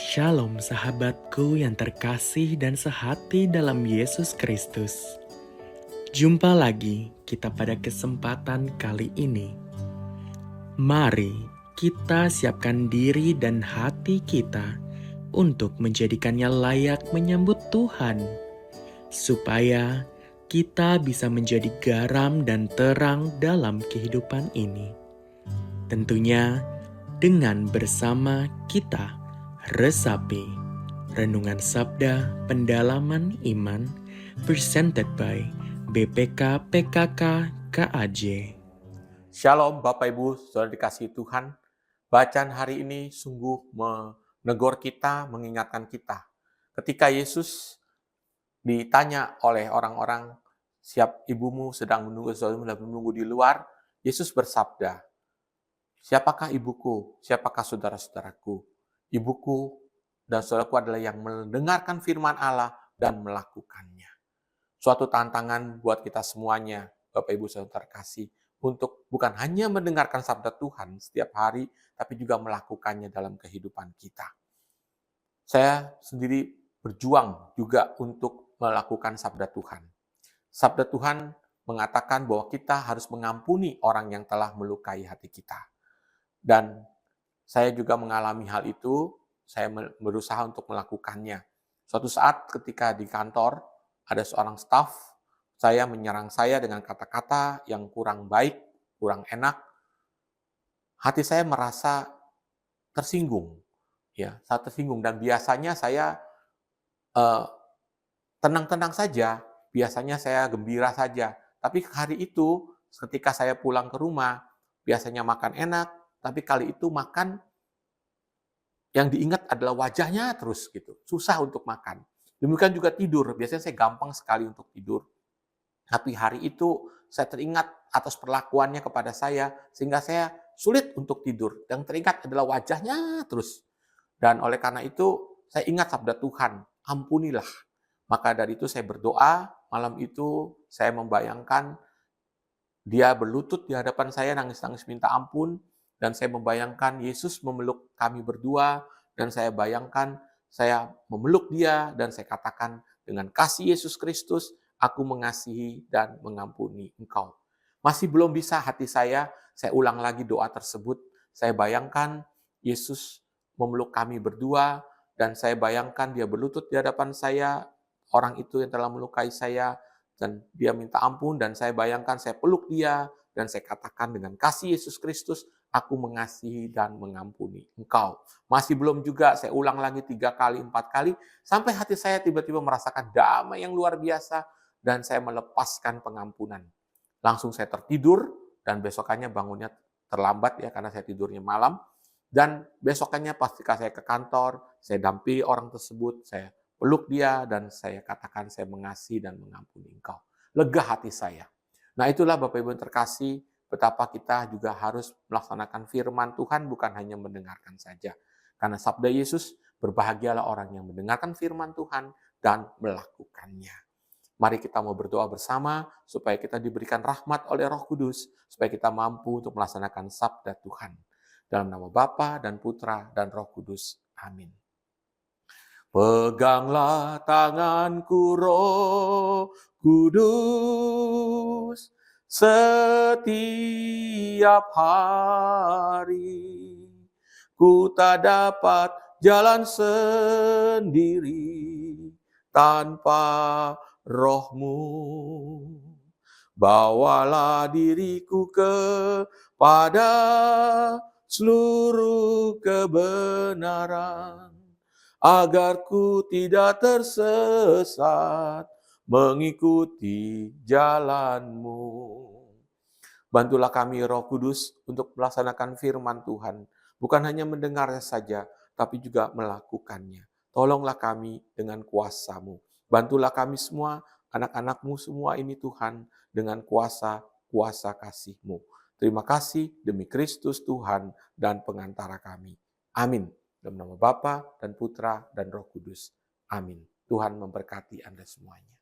Shalom sahabatku yang terkasih dan sehati dalam Yesus Kristus. Jumpa lagi kita pada kesempatan kali ini. Mari kita siapkan diri dan hati kita untuk menjadikannya layak menyambut Tuhan, supaya kita bisa menjadi garam dan terang dalam kehidupan ini. Tentunya dengan bersama kita resapi Renungan Sabda Pendalaman Iman presented by BPK PKK KAJ. Shalom Bapak Ibu, Saudara dikasihi Tuhan. Bacaan hari ini sungguh menegur kita, mengingatkan kita. Ketika Yesus ditanya oleh orang-orang, "Siap ibumu sedang menunggu, saudaramu sedang menunggu di luar," Yesus bersabda, "Siapakah ibuku? Siapakah saudara-saudaraku? Ibuku dan saudaraku adalah yang mendengarkan firman Allah dan melakukannya." Suatu tantangan buat kita semuanya, Bapak Ibu Saudara terkasih, untuk bukan hanya mendengarkan sabda Tuhan setiap hari, tapi juga melakukannya dalam kehidupan kita. Saya sendiri berjuang juga untuk melakukan sabda Tuhan. Sabda Tuhan mengatakan bahwa kita harus mengampuni orang yang telah melukai hati kita. Dan saya juga mengalami hal itu, saya berusaha untuk melakukannya. Suatu saat ketika di kantor, ada seorang staf, saya menyerang saya dengan kata-kata yang kurang baik, kurang enak. Hati saya merasa tersinggung, ya, saya tersinggung dan biasanya saya eh, tenang-tenang saja, biasanya saya gembira saja. Tapi hari itu, ketika saya pulang ke rumah, biasanya makan enak, tapi kali itu makan yang diingat adalah wajahnya terus gitu, susah untuk makan. Demikian juga tidur, biasanya saya gampang sekali untuk tidur. Tapi hari itu saya teringat atas perlakuannya kepada saya, sehingga saya sulit untuk tidur. Yang teringat adalah wajahnya terus. Dan oleh karena itu, saya ingat sabda Tuhan, ampunilah. Maka dari itu saya berdoa, malam itu saya membayangkan dia berlutut di hadapan saya, nangis-nangis minta ampun, dan saya membayangkan Yesus memeluk kami berdua, dan saya bayangkan saya memeluk dia, dan saya katakan, dengan kasih Yesus Kristus, aku mengasihi dan mengampuni engkau. Masih belum bisa hati saya ulang lagi doa tersebut. Saya bayangkan Yesus memeluk kami berdua, dan saya bayangkan dia berlutut di hadapan saya, orang itu yang telah melukai saya, dan dia minta ampun, dan saya bayangkan saya peluk dia, dan saya katakan dengan kasih Yesus Kristus, aku mengasihi dan mengampuni engkau. Masih belum juga, saya ulang lagi 3 kali, 4 kali, sampai hati saya tiba-tiba merasakan damai yang luar biasa, dan saya melepaskan pengampunan. Langsung saya tertidur, dan besokannya bangunnya terlambat ya, karena saya tidurnya malam, dan besokannya ketika saya ke kantor, saya dampingi orang tersebut, saya peluk dia, dan saya katakan saya mengasihi dan mengampuni engkau. Lega hati saya. Nah itulah Bapak Ibu yang terkasih, betapa kita juga harus melaksanakan firman Tuhan, bukan hanya mendengarkan saja. Karena sabda Yesus, berbahagialah orang yang mendengarkan firman Tuhan dan melakukannya. Mari kita mau berdoa bersama, supaya kita diberikan rahmat oleh Roh Kudus, supaya kita mampu untuk melaksanakan sabda Tuhan. Dalam nama Bapa dan Putra dan Roh Kudus. Amin. Peganglah tanganku Roh Kudus setiap hari. Ku tak dapat jalan sendiri tanpa Roh-Mu. Bawalah diriku kepada seluruh kebenaran, agar ku tidak tersesat mengikuti jalan-Mu. Bantulah kami Roh Kudus untuk melaksanakan firman Tuhan, bukan hanya mendengarnya saja, tapi juga melakukannya. Tolonglah kami dengan kuasa-Mu. Bantulah kami semua, anak-anak-Mu semua ini Tuhan, dengan kuasa kasih-Mu. Terima kasih demi Kristus Tuhan dan pengantara kami. Amin. Dalam nama Bapa dan Putra dan Roh Kudus. Amin. Tuhan memberkati Anda semuanya.